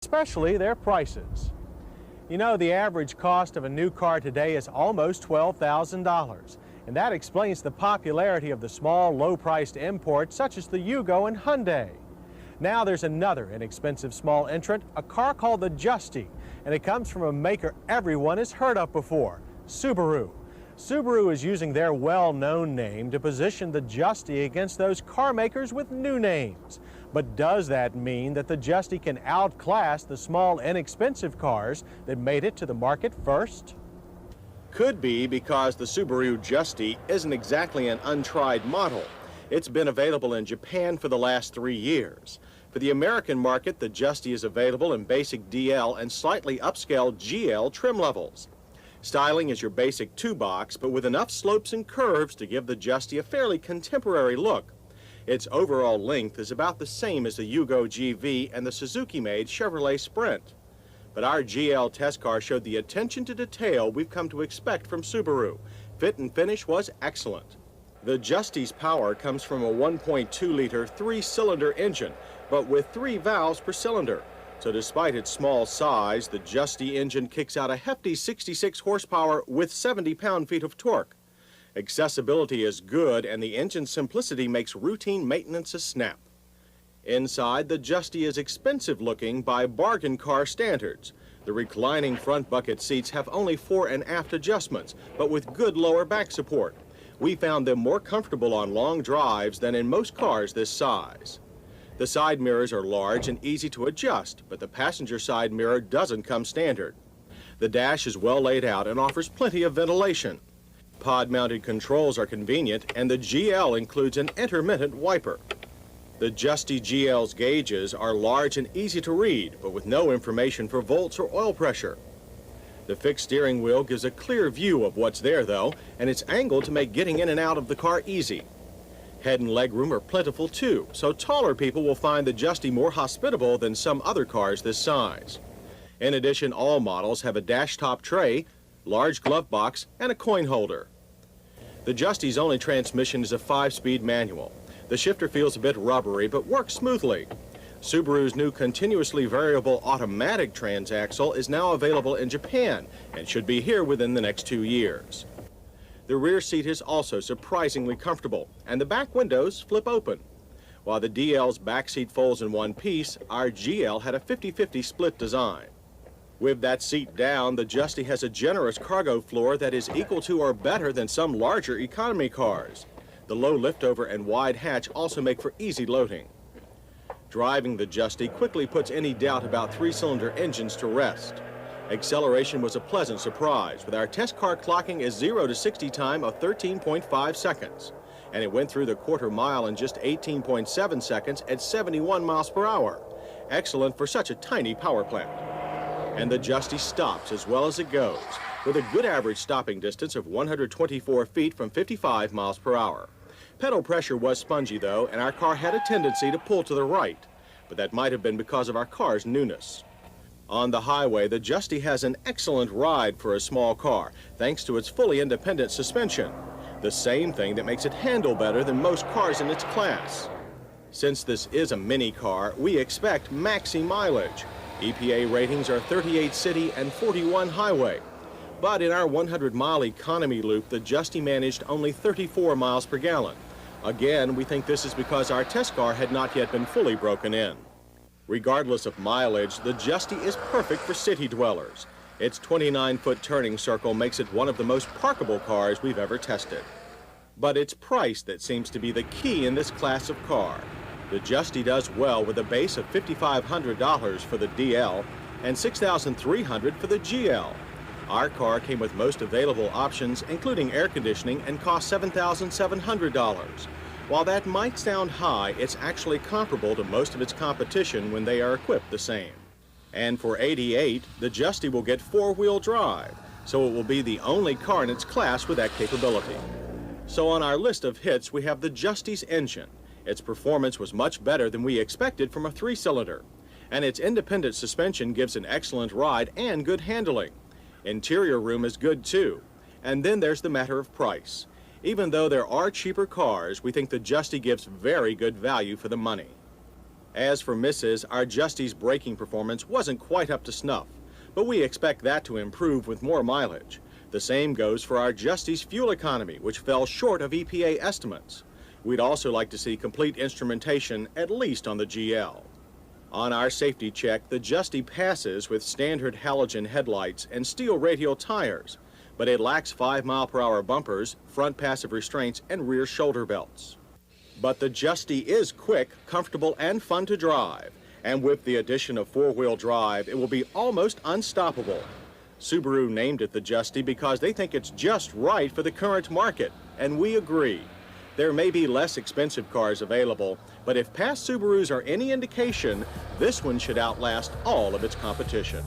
especially their prices. You know, the average cost of a new car today is almost $12,000, and that explains the popularity of the small, low-priced imports such as the Yugo and Hyundai. Now there's another inexpensive small entrant, a car called the Justy, and it comes from a maker everyone has heard of before, Subaru. Subaru is using their well-known name to position the Justy against those car makers with new names. But does that mean that the Justy can outclass the small, inexpensive cars that made it to the market first? Could be, because the Subaru Justy isn't exactly an untried model. It's been available in Japan for the last 3 years. For the American market, the Justy is available in basic DL and slightly upscale GL trim levels. Styling is your basic 2-box, but with enough slopes and curves to give the Justy a fairly contemporary look. Its overall length is about the same as the Yugo GV and the Suzuki-made Chevrolet Sprint. But our GL test car showed the attention to detail we've come to expect from Subaru. Fit and finish was excellent. The Justy's power comes from a 1.2-liter 3-cylinder engine, but with 3 valves per cylinder. So despite its small size, the Justy engine kicks out a hefty 66 horsepower with 70 pound-feet of torque. Accessibility is good, and the engine's simplicity makes routine maintenance a snap. Inside, the Justy is expensive looking by bargain car standards. The reclining front bucket seats have only fore and aft adjustments, but with good lower back support. We found them more comfortable on long drives than in most cars this size. The side mirrors are large and easy to adjust, but the passenger side mirror doesn't come standard. The dash is well laid out and offers plenty of ventilation. Pod-mounted controls are convenient, and the GL includes an intermittent wiper. The Justy GL's gauges are large and easy to read, but with no information for volts or oil pressure. The fixed steering wheel gives a clear view of what's there, though, and it's angled to make getting in and out of the car easy. Head and leg room are plentiful too, so taller people will find the Justy more hospitable than some other cars this size. In addition, all models have a dash-top tray, large glove box, and a coin holder. The Justy's only transmission is a 5-speed manual. The shifter feels a bit rubbery, but works smoothly. Subaru's new continuously variable automatic transaxle is now available in Japan and should be here within the next 2 years. The rear seat is also surprisingly comfortable, and the back windows flip open. While the DL's back seat folds in one piece, our GL had a 50-50 split design. With that seat down, the Justy has a generous cargo floor that is equal to or better than some larger economy cars. The low liftover and wide hatch also make for easy loading. Driving the Justy quickly puts any doubt about 3-cylinder engines to rest. Acceleration was a pleasant surprise, with our test car clocking a 0 to 60 time of 13.5 seconds. And it went through the quarter mile in just 18.7 seconds at 71 miles per hour. Excellent for such a tiny power plant. And the Justy stops as well as it goes, with a good average stopping distance of 124 feet from 55 miles per hour. Pedal pressure was spongy, though, and our car had a tendency to pull to the right, but that might have been because of our car's newness. On the highway, the Justy has an excellent ride for a small car, thanks to its fully independent suspension, the same thing that makes it handle better than most cars in its class. Since this is a mini car, we expect maxi mileage. EPA ratings are 38 city and 41 highway. But in our 100-mile economy loop, the Justy managed only 34 miles per gallon. Again, we think this is because our test car had not yet been fully broken in. Regardless of mileage, the Justy is perfect for city dwellers. Its 29-foot turning circle makes it one of the most parkable cars we've ever tested. But it's price that seems to be the key in this class of car. The Justy does well with a base of $5,500 for the DL and $6,300 for the GL. Our car came with most available options, including air conditioning, and cost $7,700. While that might sound high, it's actually comparable to most of its competition when they are equipped the same. And for $88,000, the Justy will get 4-wheel drive, so it will be the only car in its class with that capability. So on our list of hits, we have the Justy's engine. Its performance was much better than we expected from a 3-cylinder, and its independent suspension gives an excellent ride and good handling. Interior room is good too. And then there's the matter of price. Even though there are cheaper cars, we think the Justy gives very good value for the money. As for misses, our Justy's braking performance wasn't quite up to snuff, but we expect that to improve with more mileage. The same goes for our Justy's fuel economy, which fell short of EPA estimates. We'd also like to see complete instrumentation, at least on the GL. On our safety check, the Justy passes with standard halogen headlights and steel radial tires, but it lacks 5-mile-per-hour bumpers, front passive restraints, and rear shoulder belts. But the Justy is quick, comfortable, and fun to drive, and with the addition of 4-wheel drive, it will be almost unstoppable. Subaru named it the Justy because they think it's just right for the current market, and we agree. There may be less expensive cars available, but if past Subarus are any indication, this one should outlast all of its competition.